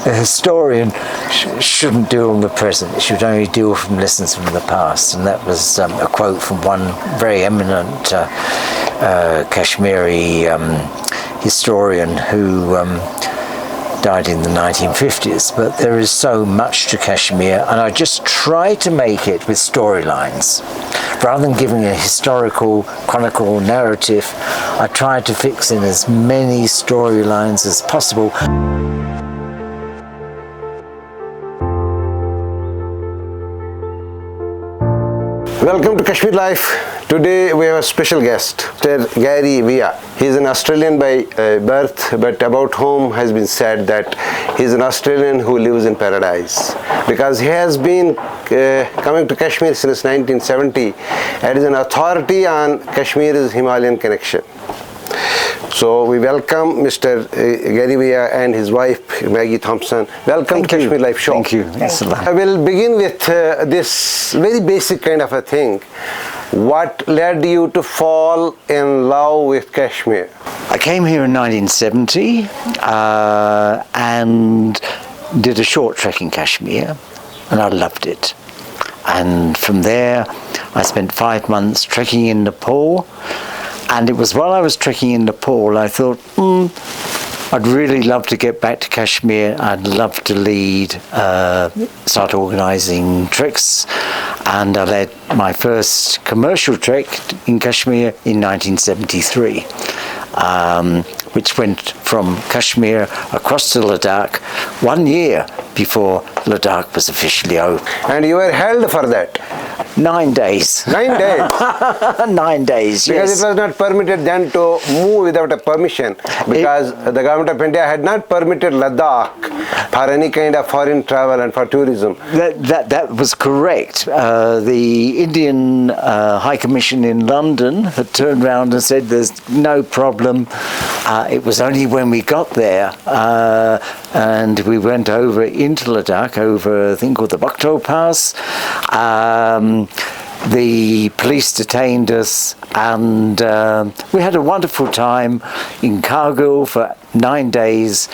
a historian shouldn't deal in the present. It should only deal from lessons from the past. And that was a quote from one very eminent Kashmiri historian who died in the 1950s. But there is so much to Kashmir, and I just try to make it with storylines. Rather than giving a historical chronicle narrative, I tried to fix in as many storylines as possible. Welcome to Kashmir Life. Today we have a special guest, Mr. Gary Via. He is an Australian by birth, but about whom has been said that he is an Australian who lives in paradise, because he has been coming to Kashmir since 1970 and is an authority on Kashmir's Himalayan connection. So we welcome Mr. Gary Via and his wife Maggie Thompson. Welcome to Kashmir Life Show. Thank you. I will begin with this very basic kind of a thing. What led you to fall in love with Kashmir? I came here in 1970 and did a short trek in Kashmir, and I loved it. And from there I spent 5 months trekking in Nepal. And it was while I was trekking in Nepal, I thought, I'd really love to get back to Kashmir. I'd love to lead, start organising treks. And I led my first commercial trek in Kashmir in 1973, which went from Kashmir across to Ladakh 1 year before Ladakh was officially open. And you were held for that? 9 days. 9 days? 9 days, yes. Because it was not permitted then to move without a permission, because the government of India had not permitted Ladakh for any kind of foreign travel and for tourism. That was correct. The Indian High Commission in London had turned around and said there's no problem. It was only when we got there and we went over into Ladakh, over a thing called the Bakhto Pass. The police detained us, and we had a wonderful time in Kargil for 9 days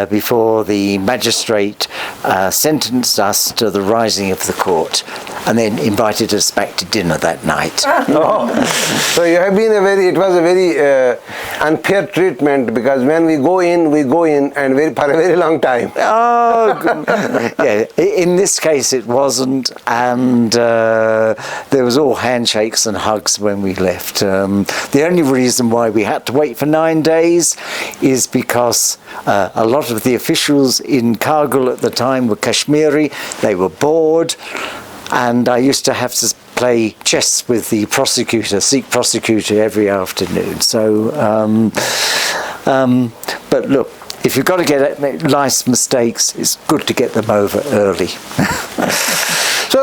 before the magistrate sentenced us to the rising of the court, and then invited us back to dinner that night. Oh. So you have been it was a very unfair treatment, because when we go in and for a very long time. Oh, yeah. In this case it wasn't, and there was all handshakes and hugs when we left. The only reason why we had to wait for 9 days is because a lot of the officials in Kargil at the time were Kashmiri. They were bored, and I used to have to play chess with the prosecutor, Sikh prosecutor, every afternoon. So, but look, if you've got to get life's mistakes, it's good to get them over early. So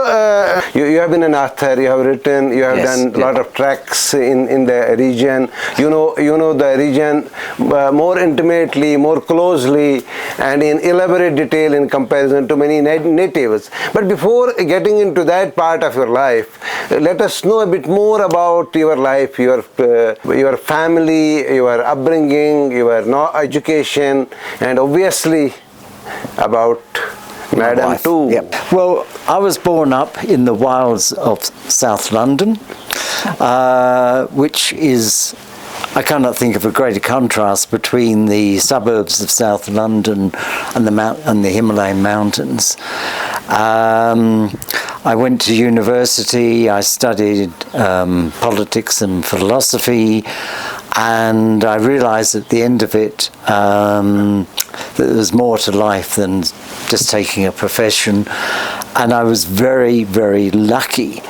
you have been an author, you have written, you have done a lot of treks in the region. You know the region more intimately, more closely, and in elaborate detail in comparison to many natives. But before getting into that part of your life, let us know a bit more about your life, your family, your upbringing, your education, and obviously about Madam too. Yep. Well, I was born up in the wilds of South London, which is, I cannot think of a greater contrast between the suburbs of South London and the Himalayan mountains. I went to university, I studied politics and philosophy, and I realized at the end of it that there was more to life than just taking a profession. And I was very, very lucky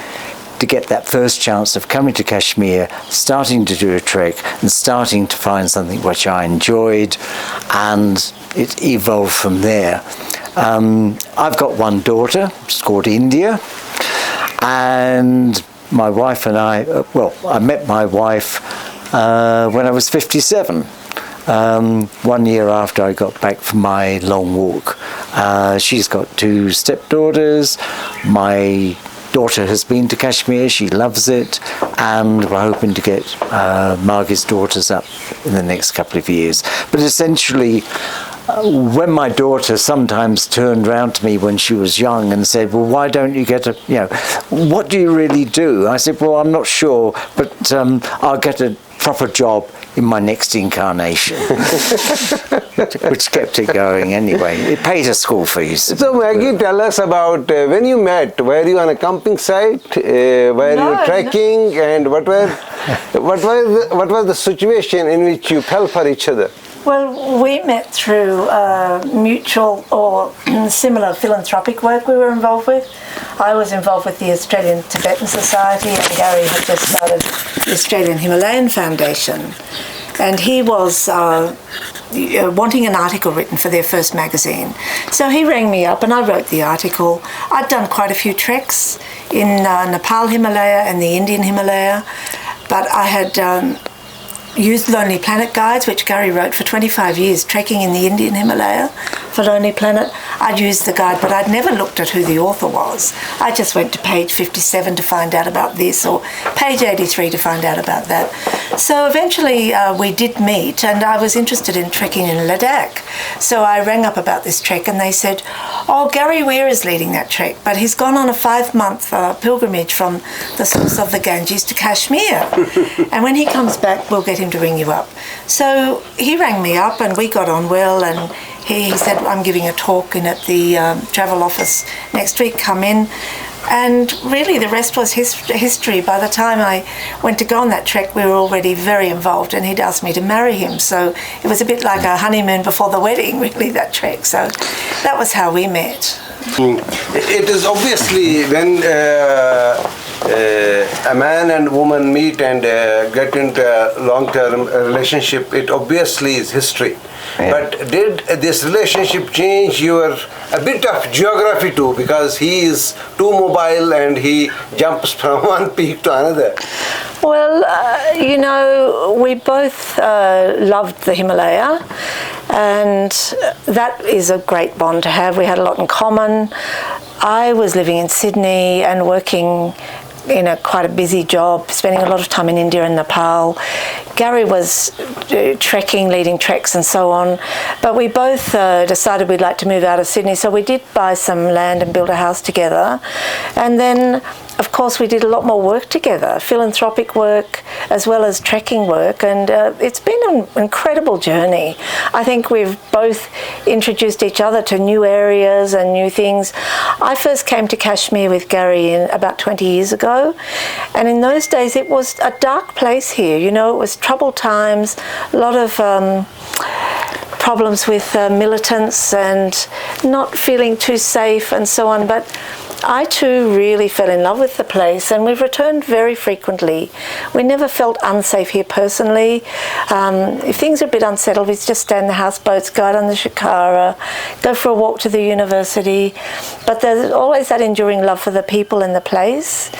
to get that first chance of coming to Kashmir, starting to do a trek, and starting to find something which I enjoyed, and it evolved from there. I've got one daughter, she's called India, and my wife and I met my wife when I was 57. 1 year after I got back from my long walk. She's got 2 stepdaughters. My daughter has been to Kashmir, she loves it, and we're hoping to get Maggie's daughters up in the next couple of years. But essentially, when my daughter sometimes turned round to me when she was young and said, well, why don't you get what do you really do? I said, well, I'm not sure, but I'll get a proper job in my next incarnation, which kept it going anyway. It pays her school fees. So Maggie, tell us about when you met. Were you on a camping site? Were you trekking? No. And what was the situation in which you fell for each other? Well, we met through mutual or similar philanthropic work we were involved with. I was involved with the Australian Tibetan Society, and Gary had just started the Australian Himalayan Foundation. And he was wanting an article written for their first magazine. So he rang me up and I wrote the article. I'd done quite a few treks in Nepal Himalaya and the Indian Himalaya, but I had used Lonely Planet guides, which Gary wrote for 25 years, trekking in the Indian Himalaya for Lonely Planet. I'd used the guide, but I'd never looked at who the author was. I just went to page 57 to find out about this, or page 83 to find out about that. So eventually we did meet, and I was interested in trekking in Ladakh. So I rang up about this trek, and they said, oh, Gary Weir is leading that trek, but he's gone on a 5-month pilgrimage from the source of the Ganges to Kashmir. And when he comes back, we'll get him to ring you up. So he rang me up and we got on well, and he said, I'm giving a talk in at the travel office next week, come in. And really the rest was history. By the time I went to go on that trek, we were already very involved, and he'd asked me to marry him. So it was a bit like a honeymoon before the wedding, really, that trek. So that was how we met. It is obviously when a man and woman meet and get into a long-term relationship, it obviously is history. Yeah. But did this relationship change your a bit of geography too? Because he is too mobile and he jumps from one peak to another. Well, we both loved the Himalaya, and that is a great bond to have. We had a lot in common. I was living in Sydney and working in quite a busy job, spending a lot of time in India and Nepal. Gary was trekking, leading treks and so on, but we both decided we'd like to move out of Sydney, so we did buy some land and build a house together. And then, of course, we did a lot more work together, philanthropic work as well as trekking work, and it's been an incredible journey. I think we've both introduced each other to new areas and new things. I first came to Kashmir with Gary about 20 years ago, and in those days it was a dark place here. It was troubled times, a lot of problems with militants and not feeling too safe and so on, but I too really fell in love with the place, and we've returned very frequently. We never felt unsafe here personally. If things are a bit unsettled, we just stay in the houseboats, go out on the shikara, go for a walk to the university. But there's always that enduring love for the people in the place.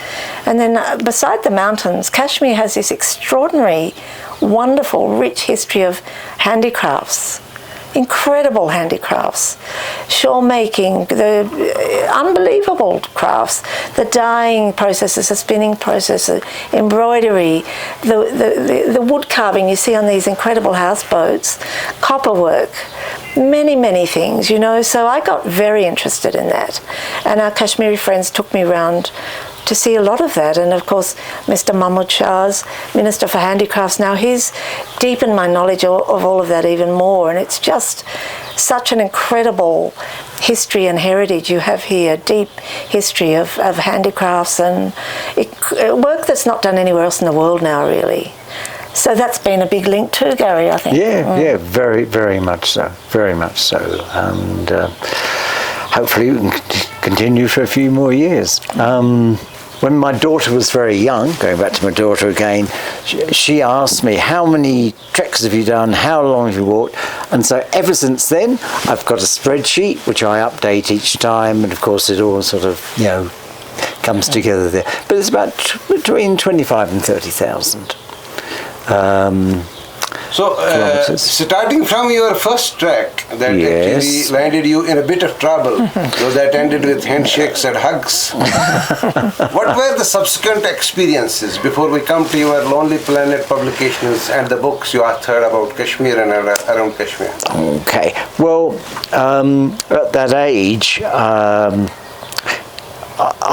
And then beside the mountains, Kashmir has this extraordinary, wonderful, rich history of handicrafts. Incredible handicrafts, shawl making, the unbelievable crafts, the dyeing processes, the spinning processes, embroidery, the wood carving you see on these incredible houseboats, copper work, many things, So I got very interested in that, and our Kashmiri friends took me around to see a lot of that. And of course, Mr. Mahmood Shah's Minister for Handicrafts now, he's deepened my knowledge of all of that even more. And it's just such an incredible history and heritage you have here, deep history of handicrafts and work that's not done anywhere else in the world now, really. So that's been a big link too, Gary, I think. Yeah, very much so, very much so. And hopefully we can continue for a few more years. When my daughter was very young, going back to my daughter again, she asked me, how many treks have you done? How long have you walked? And so ever since then, I've got a spreadsheet, which I update each time. And of course, it all sort of, comes together there. But it's about between 25 and 30,000. So, kilometers. starting from your first trek that Yes. actually landed you in a bit of trouble, so that ended with handshakes and hugs. What were the subsequent experiences before we come to your Lonely Planet publications and the books you authored about Kashmir and around Kashmir? Okay. Well, at that age,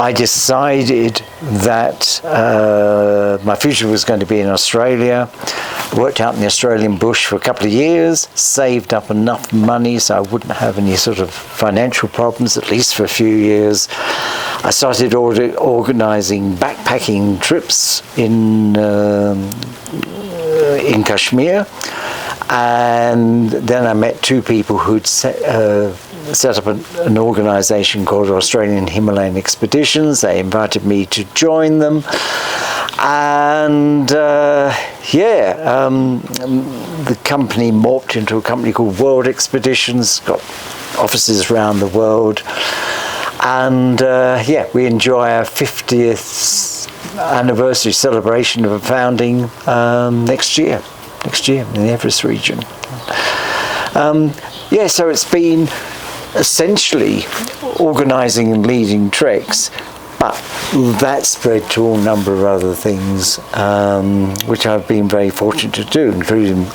I decided that my future was going to be in Australia. Worked out in the Australian bush for a couple of years, saved up enough money so I wouldn't have any sort of financial problems, at least for a few years. I started organising backpacking trips in Kashmir, and then I met two people who'd set up an organisation called Australian Himalayan Expeditions. They invited me to join them, and the company morphed into a company called World Expeditions, got offices around the world, and we enjoy our 50th anniversary celebration of founding next year in the Everest region. So it's been essentially organising and leading treks, but that spread to all number of other things, which I've been very fortunate to do, including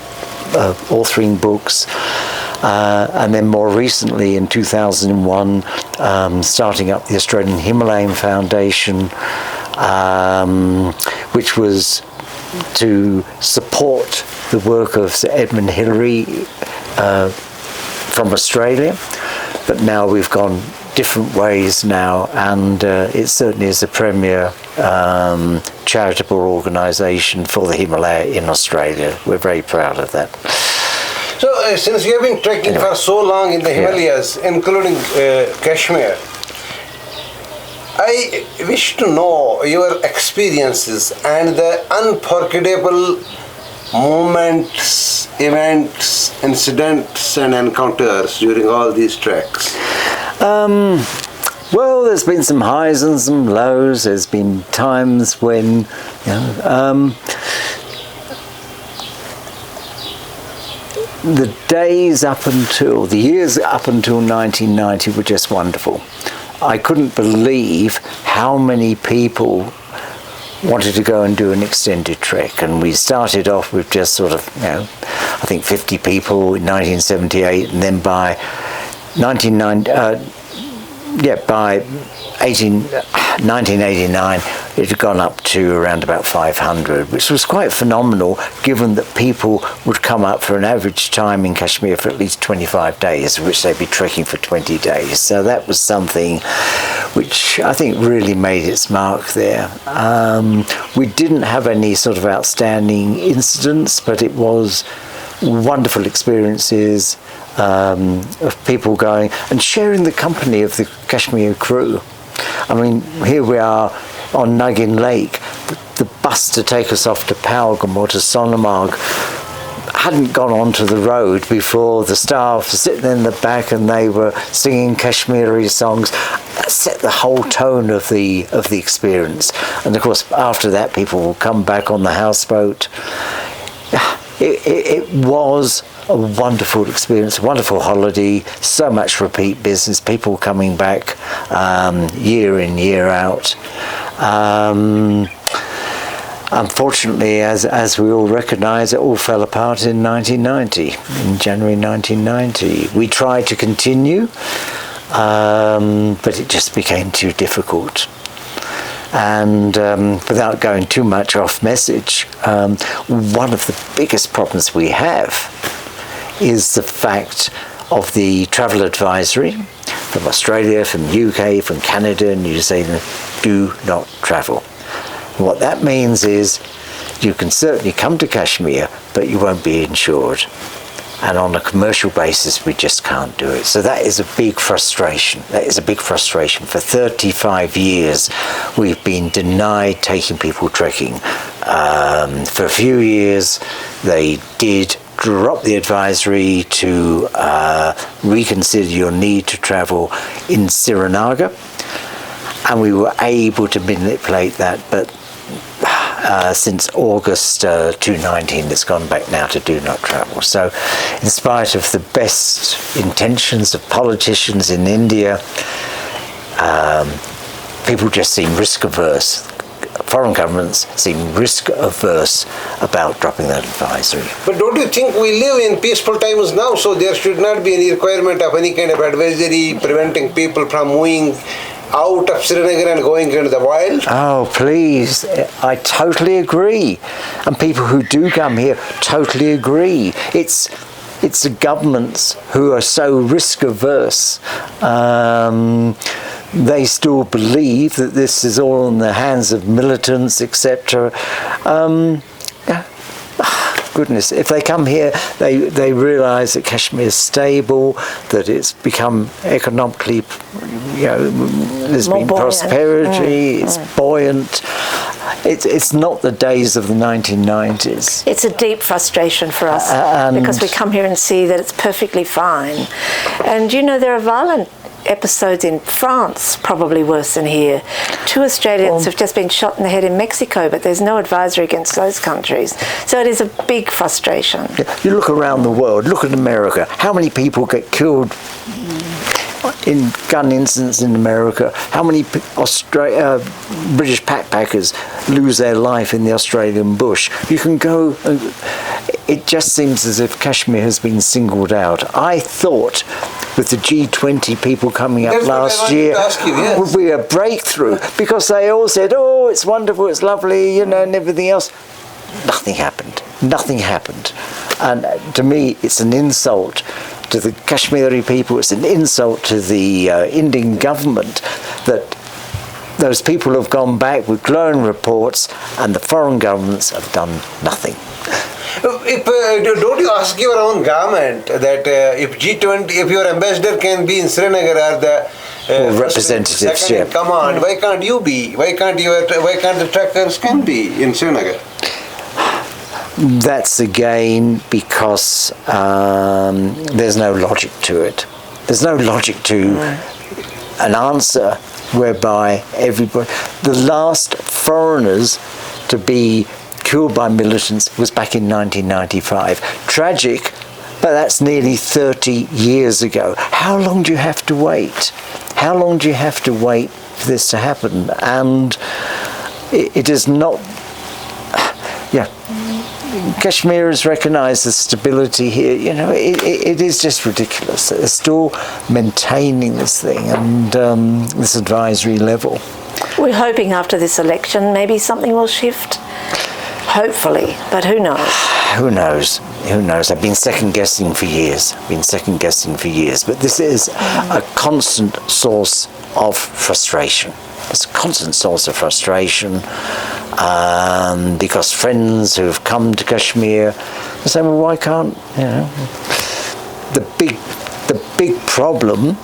authoring books, and then more recently in 2001 starting up the Australian Himalayan Foundation, which was to support the work of Sir Edmund Hillary from Australia, but now we've gone different ways now, and it certainly is a premier charitable organisation for the Himalaya in Australia. We're very proud of that. So, since you have been trekking for so long in the Himalayas, including Kashmir, I wish to know your experiences and the unforgettable moments, events, incidents and encounters during all these treks. Well, there's been some highs and some lows. There's been times when, the years up until 1990 were just wonderful. I couldn't believe how many people wanted to go and do an extended trek, and we started off with just sort of, I think 50 people in 1978, and then by 1989 it had gone up to around about 500, which was quite phenomenal given that people would come up for an average time in Kashmir for at least 25 days, which they'd be trekking for 20 days. So that was something which I think really made its mark there. We didn't have any sort of outstanding incidents, but it was wonderful experiences of people going and sharing the company of the Kashmir crew. I mean, here we are on Nugin Lake. The bus to take us off to Pahalgam or to Sonamarg hadn't gone onto the road before the staff were sitting in the back and they were singing Kashmiri songs. That set the whole tone of the experience. And of course, after that, people will come back on the houseboat. It was a wonderful experience, a wonderful holiday, so much repeat business, people coming back year in, year out. Unfortunately, as we all recognise, it all fell apart in 1990, in January 1990. We tried to continue, but it just became too difficult. And without going too much off message, one of the biggest problems we have is the fact of the travel advisory from Australia, from UK, from Canada, New Zealand: do not travel. What that means is you can certainly come to Kashmir, but you won't be insured. And on a commercial basis, we just can't do it. So that is a big frustration. That is a big frustration. For 35 years, we've been denied taking people trekking. For a few years, they did drop the advisory to reconsider your need to travel in Srinagar, and we were able to manipulate that, but since August 2019, it's gone back now to do not travel. So in spite of the best intentions of politicians in India, people just seem risk averse. Foreign governments seem risk averse about dropping that advisory. But don't you think we live in peaceful times now, so there should not be any requirement of any kind of advisory preventing people from moving out of Srinagar and going into the wild? Oh, please. I totally agree. And people who do come here totally agree. It's the governments who are so risk averse. They still believe that this is all in the hands of militants, etc. Goodness, if they come here, they realise that Kashmir is stable, that it's become economically, there's More been buoyant. prosperity, it's buoyant. It's not the days of the 1990s. It's a deep frustration for us because we come here and see that it's perfectly fine. And there are violent episodes in France, probably worse than here. 2 Australians have just been shot in the head in Mexico, but there's no advisory against those countries. So it is a big frustration. You look around the world, look at America. How many people get killed in gun incidents in America? How many British backpackers lose their life in the Australian bush? You can go... It just seems as if Kashmir has been singled out. I thought with the G20 people coming up last year would be a breakthrough, because they all said, oh, it's wonderful, it's lovely, and everything else. Nothing happened. Nothing happened. And to me, it's an insult to the Kashmiri people, it's an insult to the Indian government that those people have gone back with glowing reports and the foreign governments have done nothing. Don't you ask your own government that if G20, if your ambassador can be in Srinagar or the representatives, second in command, why can't you be? Why can't the trackers can be in Srinagar? That's again because there's no logic to it. There's no logic to an answer whereby everybody, the last foreigners to be killed by militants was back in 1995. Tragic, but that's nearly 30 years ago. How long do you have to wait? How long do you have to wait for this to happen? And it is not... Kashmir has recognised the stability here. It is just ridiculous. They're still maintaining this thing and this advisory level. We're hoping after this election maybe something will shift. Hopefully, but who knows? Who knows? Who knows? I've been second guessing for years. But this is a constant source of frustration. It's a constant source of frustration because friends who have come to Kashmir say, well, why can't, The big problem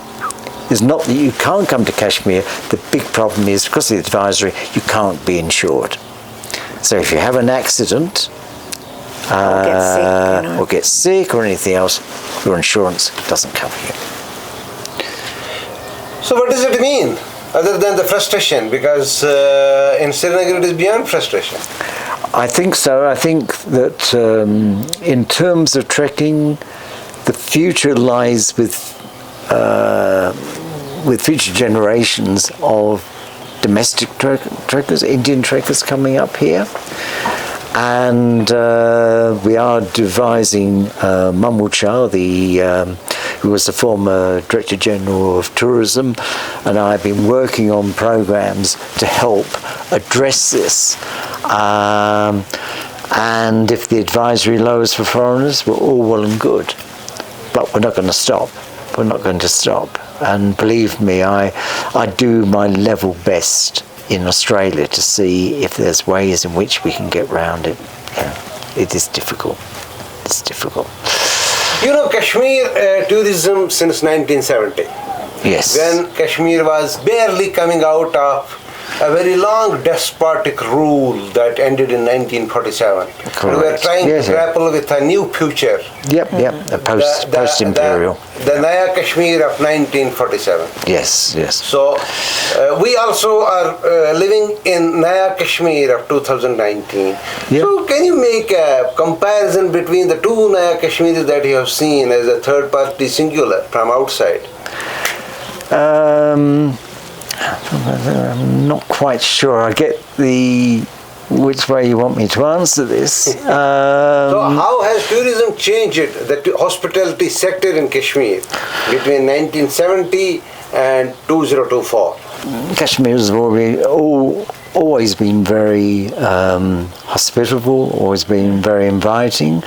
is not that you can't come to Kashmir. The big problem is, because of the advisory, you can't be insured. So if you have an accident or get sick or anything else, your insurance doesn't cover you. So what does it mean, other than the frustration? Because in Srinagar it is beyond frustration. I think so. I think that in terms of trekking, the future lies with future generations of domestic trekkers, Indian trekkers coming up here. And we are devising Mahmood Shah, who was the former Director General of Tourism, and I've been working on programs to help address this. And if the advisory lowers for foreigners, we're all well and good. But we're not going to stop. We're not going to stop. And believe me, I do my level best in Australia to see if there's ways in which we can get round it. It is difficult. It's difficult. Kashmir tourism since 1970. Yes. When Kashmir was barely coming out of a very long despotic rule that ended in 1947. Correct. And we are trying to grapple with a new future. Yep, the post-imperial. The Naya Kashmir of 1947. Yes. So we also are living in Naya Kashmir of 2019. Yep. So can you make a comparison between the two Naya Kashmiris that you have seen as a third party singular from outside? I'm not quite sure. I get which way you want me to answer this. So how has tourism changed the hospitality sector in Kashmir between 1970 and 2024? Kashmir has always been very hospitable, always been very inviting.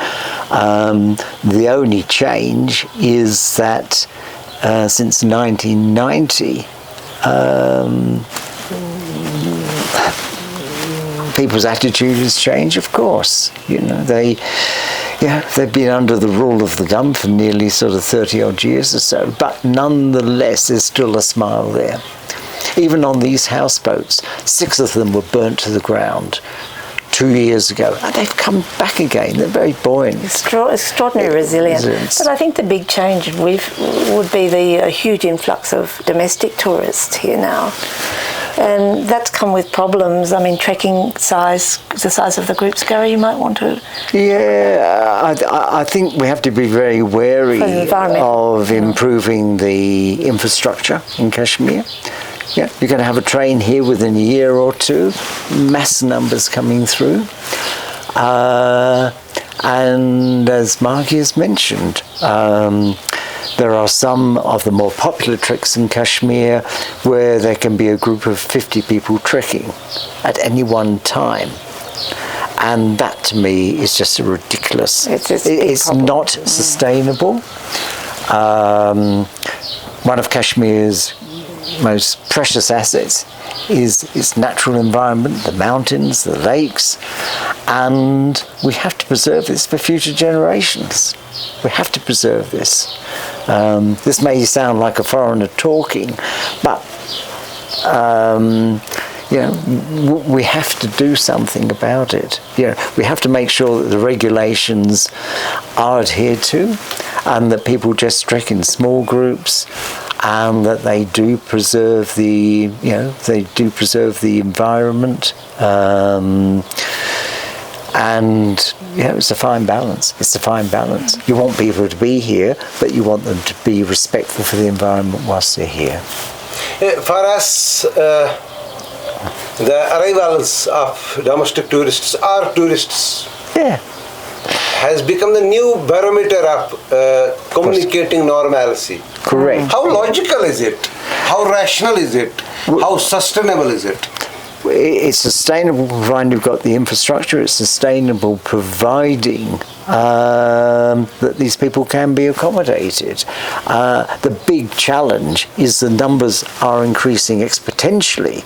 The only change is that since 1990, people's attitude has changed, of course. They've been under the rule of the gun for nearly sort of 30 odd years or so, but nonetheless there's still a smile there. Even on these houseboats, 6 of them were burnt to the ground 2 years ago, and they've come back again. They're very buoyant. Extraordinary resilience. But I think the big change would be the huge influx of domestic tourists here now. And that's come with problems. I mean, trekking size, the size of the groups, Gary, you might want to... Yeah, I think we have to be very wary of improving the infrastructure in Kashmir. Yeah, you're going to have a train here within a year or two, mass numbers coming through. And as Maggie has mentioned, there are some of the more popular treks in Kashmir where there can be a group of 50 people trekking at any one time. And that to me is just a ridiculous. It's not sustainable. One of Kashmir's most precious assets is its natural environment, the mountains, the lakes, and we have to preserve this for future generations. We have to preserve this. This may sound like a foreigner talking, but we have to do something about it. We have to make sure that the regulations are adhered to, and that people just trek in small groups, and that they do preserve the environment. It's a fine balance. It's a fine balance. You want people to be here, but you want them to be respectful for the environment whilst they're here. For us, the arrivals of domestic tourists or tourists has become the new barometer of communicating normalcy. Correct. How logical is it? How rational is it? How sustainable is it? It's sustainable providing you've got the infrastructure. It's sustainable providing that these people can be accommodated. The big challenge is the numbers are increasing exponentially.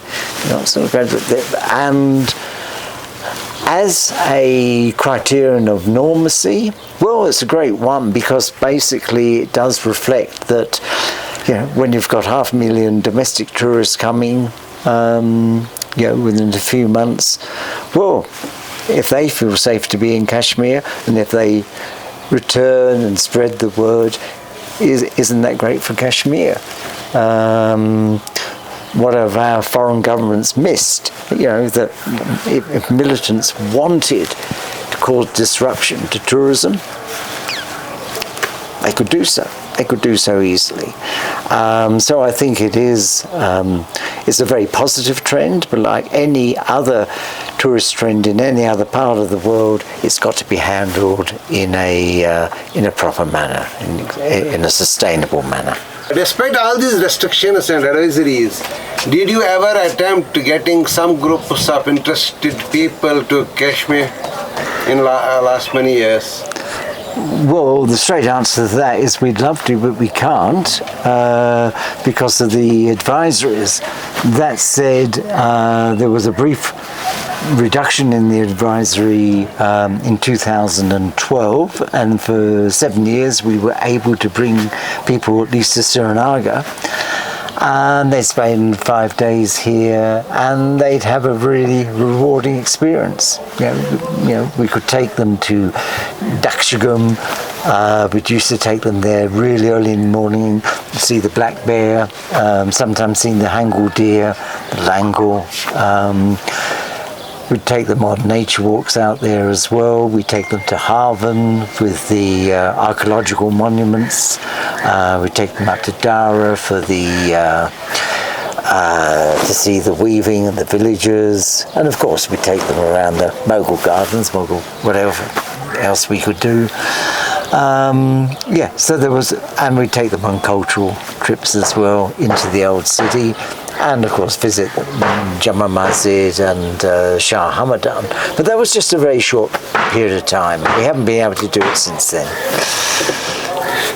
And as a criterion of normacy, well, it's a great one, because basically it does reflect that when you've got 500,000 domestic tourists coming within a few months, well, if they feel safe to be in Kashmir, and if they return and spread the word, isn't that great for Kashmir? What have our foreign governments missed? That if militants wanted to cause disruption to tourism, they could do so. They could do so easily. So I think it's a very positive trend, but like any other tourist trend in any other part of the world, it's got to be handled in a proper manner, in a sustainable manner. Despite all these restrictions and advisories, did you ever attempt getting some groups of interested people to Kashmir in last many years? Well, the straight answer to that is we'd love to, but we can't because of the advisories. That said, there was a brief reduction in the advisory in 2012, and for 7 years we were able to bring people at least to Srinagar. And they'd spend 5 days here, and they'd have a really rewarding experience. We could take them to Dakshagum. We'd used to take them there really early in the morning to see the black bear, sometimes seeing the Hangul deer, the langur. We'd take them on nature walks out there as well. We'd take them to Haven with the archaeological monuments. We'd take them up to Dara for to see the weaving and the villages. And of course we'd take them around the Mughal gardens, whatever else we could do. So there was, and we'd take them on cultural trips as well into the old city. And of course visit Jama Masjid and Shah Hamadan. But that was just a very short period of time. We haven't been able to do it since then.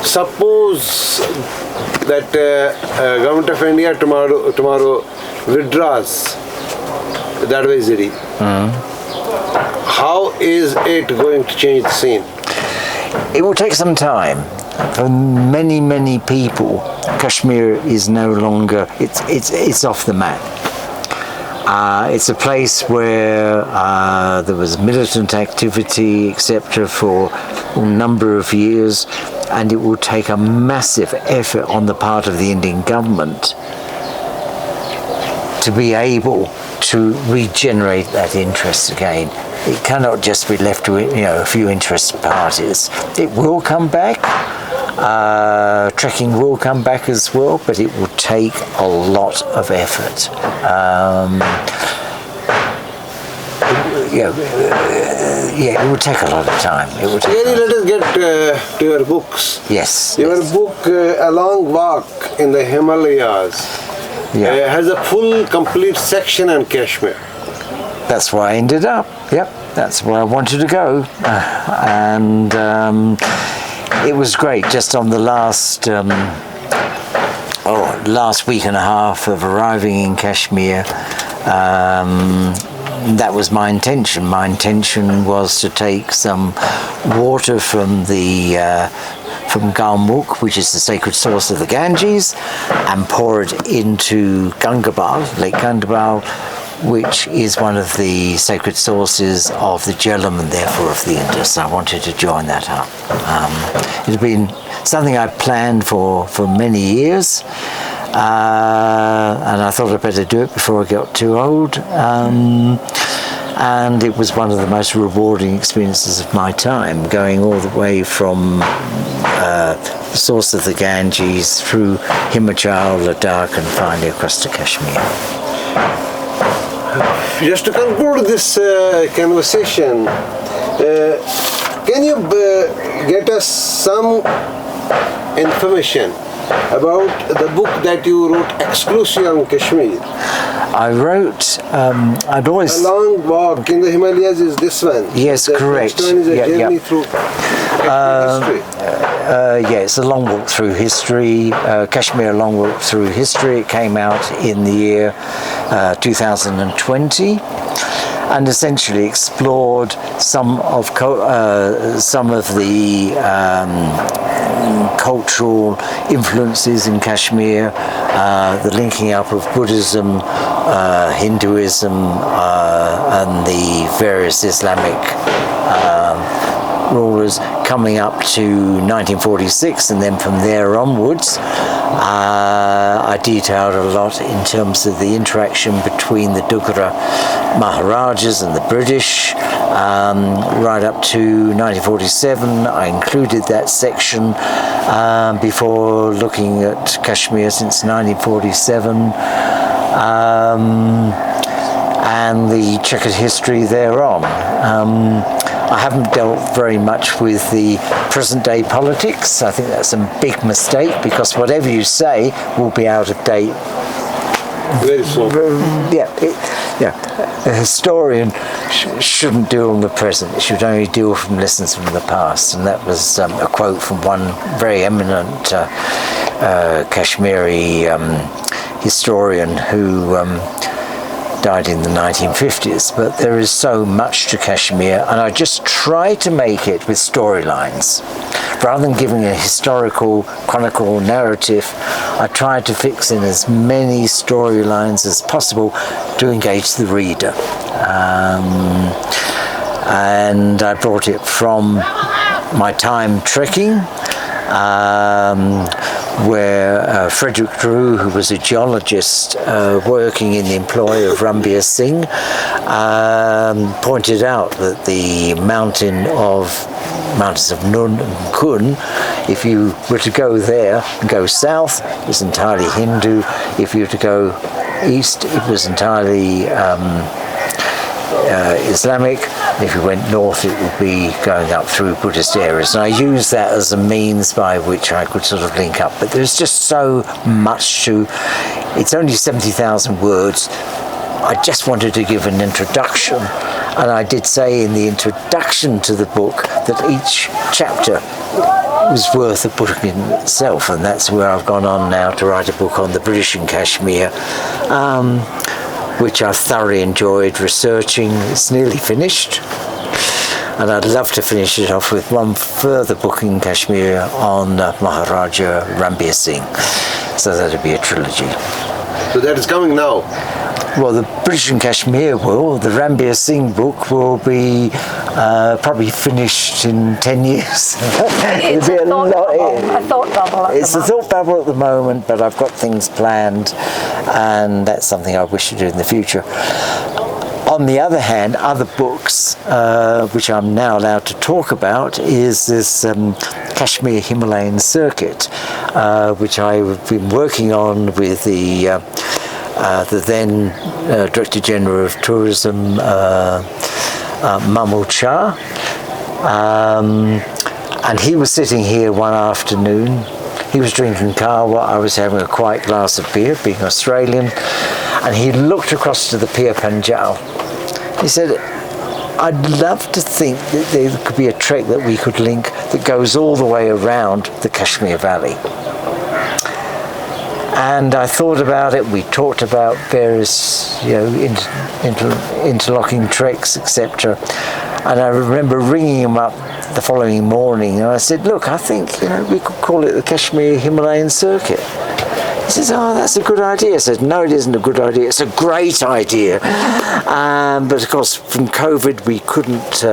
Suppose that Government of India tomorrow withdraws the advisory. How is it going to change the scene? It will take some time. For many people, Kashmir is no longer, it's off the map. It's a place where there was militant activity, etc., for a number of years, and it will take a massive effort on the part of the Indian government to be able to regenerate that interest again. It cannot just be left to a few interested parties. It will come back. Trekking will come back as well, but it will take a lot of effort. It will take a lot of time. Really, let us get to your books. Yes. Your book, A Long Walk in the Himalayas, has a full, complete section on Kashmir. That's where I ended up. Yep, that's where I wanted to go. It was great. Just on the last week and a half of arriving in Kashmir, that was my intention. My intention was to take some water from Galmuk, which is the sacred source of the Ganges, and pour it into Gangabal, Lake Gangabal, which is one of the sacred sources of the Jhelum and therefore of the Indus. I wanted to join that up. It had been something I planned for many years, and I thought I'd better do it before I got too old. And it was one of the most rewarding experiences of my time, going all the way from the source of the Ganges through Himachal, Ladakh, and finally across to Kashmir. Just to conclude this conversation, can you get us some information about the book that you wrote exclusively on Kashmir? I wrote, I'd always... A Long Walk in the Himalayas is this one. Yes, correct. The next one is a journey through history. It's a long walk through history, Kashmir, a long walk through history. It came out in the year 2020 and essentially explored some of the cultural influences in Kashmir, the linking up of Buddhism, Hinduism, and the various Islamic rulers coming up to 1946, and then from there onwards I detailed a lot in terms of the interaction between the Dogra Maharajas and the British right up to 1947. I included that section before looking at Kashmir since 1947 and the checkered history thereon. I haven't dealt very much with the present day politics. I think that's a big mistake, because whatever you say will be out of date. Very soon. A historian shouldn't deal in the present. It should only deal from lessons from the past. And that was a quote from one very eminent Kashmiri historian who died in the 1950s, but there is so much to Kashmir, and I just try to make it with storylines. Rather than giving a historical, chronicle narrative, I tried to fix in as many storylines as possible to engage the reader. And I brought it from my time trekking, where Frederick Drew, who was a geologist working in the employ of Ranbir Singh, pointed out that the mountains of Nun and Kun, if you were to go there and go south, it was entirely Hindu. If you were to go east, it was entirely Islamic. If you went north, it would be going up through Buddhist areas. And I used that as a means by which I could sort of link up. But there's just so much to... It's only 70,000 words. I just wanted to give an introduction. And I did say in the introduction to the book that each chapter was worth a book in itself. And that's where I've gone on now to write a book on the British in Kashmir, which I've thoroughly enjoyed researching. It's nearly finished, and I'd love to finish it off with one further book in Kashmir on Maharaja Ranbir Singh. So that'd be a trilogy. So that is coming now? Well, the British in Kashmir will. The Ranbir Singh book will be probably finished in 10 years. It's a thought bubble It's a thought bubble at the moment, but I've got things planned, and that's something I wish to do in the future. On the other hand, other books, which I'm now allowed to talk about, is this Kashmir Himalayan circuit, which I've been working on with the then Director General of Tourism, Mahmood Shah, and he was sitting here one afternoon. He was drinking kahwa, I was having a quiet glass of beer, being Australian, and he looked across to the Pir Panjal. He said, I'd love to think that there could be a trek that we could link that goes all the way around the Kashmir Valley. And I thought about it. We talked about various, interlocking treks, etc. And I remember ringing him up the following morning, and I said, "Look, I think we could call it the Kashmir Himalayan Circuit." He says, "Oh, that's a good idea." I said, "No, it isn't a good idea. It's a great idea." But of course, from COVID, we couldn't.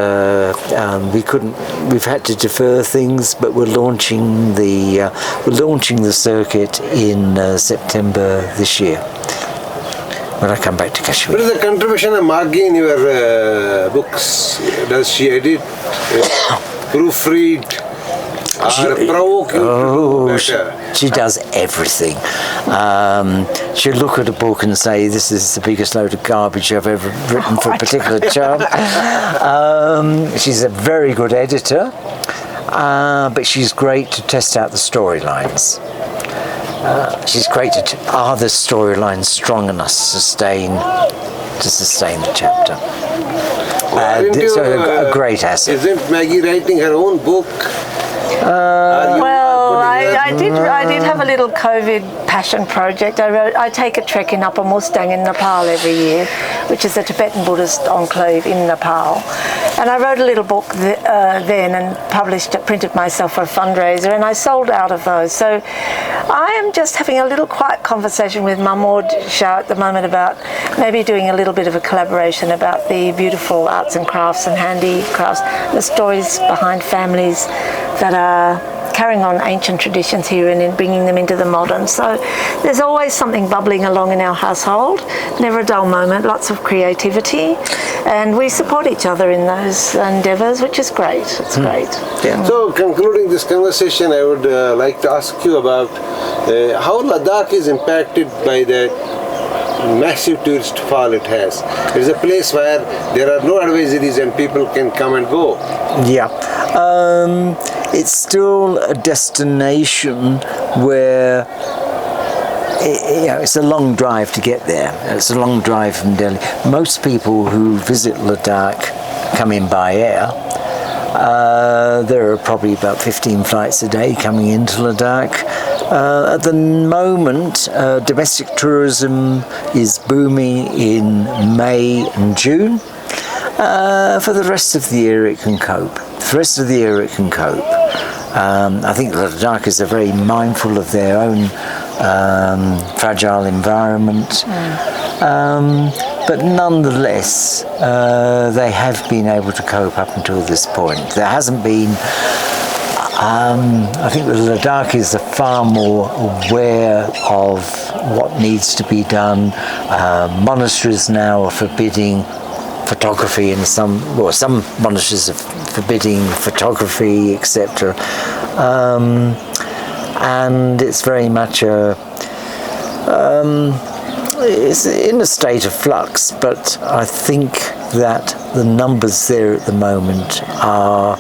We've had to defer things, but we're launching the circuit in September this year when I come back to Kashmir. What is the contribution of Maggie in your books? Does she edit, proofread? She does everything. She'll look at a book and say, "This is the biggest load of garbage I've ever written for a particular job." She's a very good editor, but she's great to test out the storylines. She's great at, are the storylines strong enough to sustain the chapter? It's a great asset. Isn't Maggie writing her own book? I did have a little COVID passion project. I take a trek in Upper Mustang in Nepal every year, which is a Tibetan Buddhist enclave in Nepal. And I wrote a little book then and printed myself for a fundraiser, and I sold out of those. So I am just having a little quiet conversation with Mahmood Shah at the moment about maybe doing a little bit of a collaboration about the beautiful arts and crafts and handicrafts, the stories behind families that are carrying on ancient traditions here and then bringing them into the modern. So there's always something bubbling along in our household, never a dull moment, lots of creativity, and we support each other in those endeavours, which is great. It's great. Yeah. So concluding this conversation, I would like to ask you about how Ladakh is impacted by the massive tourist fall it has. It is a place where there are no advisories and people can come and go. Yeah. It's still a destination where it's a long drive to get there. It's a long drive from Delhi. Most people who visit Ladakh come in by air. There are probably about 15 flights a day coming into Ladakh. At the moment, domestic tourism is booming in May and June. For the rest of the year, it can cope. For the rest of the year, it can cope. I think the Ladakhis are very mindful of their own fragile environment. But nonetheless, they have been able to cope up until this point. There hasn't been, I think the Ladakhis are far more aware of what needs to be done. Monasteries now are forbidding photography in some monasteries are forbidding photography, etc. And it's very much it's in a state of flux, but I think that the numbers there at the moment are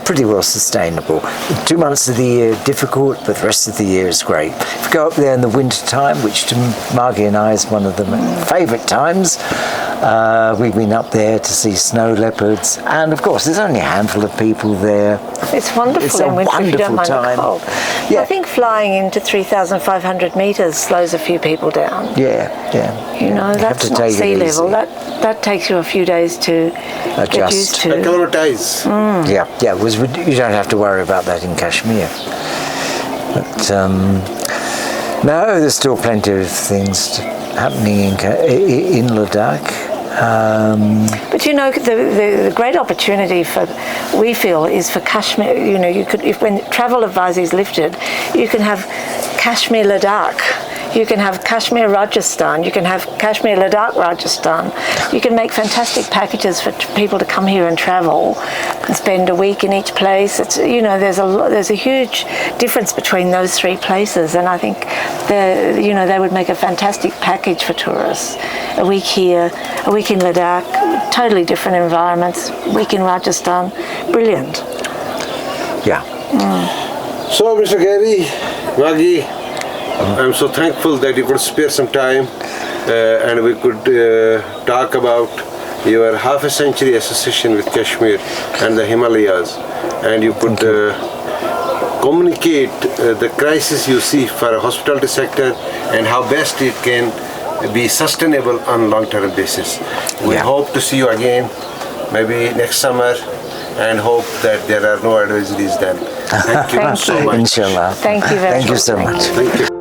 pretty well sustainable. 2 months of the year difficult, but the rest of the year is great. If you go up there in the winter time, which to Maggie and I is one of the favourite times, we've been up there to see snow leopards, and of course there's only a handful of people there. It's wonderful in winter if you don't mind the cold. Yeah. I think flying into 3,500 metres slows a few people down. Yeah. You know, that's not sea level. That takes you a few days to get used to. Acclimatize. Yeah. You don't have to worry about that in Kashmir. But no, there's still plenty of things happening in Ladakh. But you know, the great opportunity we feel is for Kashmir. You know, when travel advisory is lifted, you can have Kashmir Ladakh. You can have Kashmir Rajasthan. You can have Kashmir Ladakh Rajasthan. You can make fantastic packages for people to come here and travel and spend a week in each place. It's, you know, there's a huge difference between those three places, and I think they would make a fantastic package for tourists. A week here, a week in Ladakh, totally different environments. A week in Rajasthan, brilliant. Yeah. So, Mr. Gary, Maggie, I'm so thankful that you could spare some time and we could talk about your half a century association with Kashmir and the Himalayas, and you could communicate the crisis you see for a hospitality sector and how best it can be sustainable on a long-term basis. We hope to see you again, maybe next summer, and hope that there are no advisories then. Thank you so much. Inshallah. Thank you very much. Thank you so much. Thank you.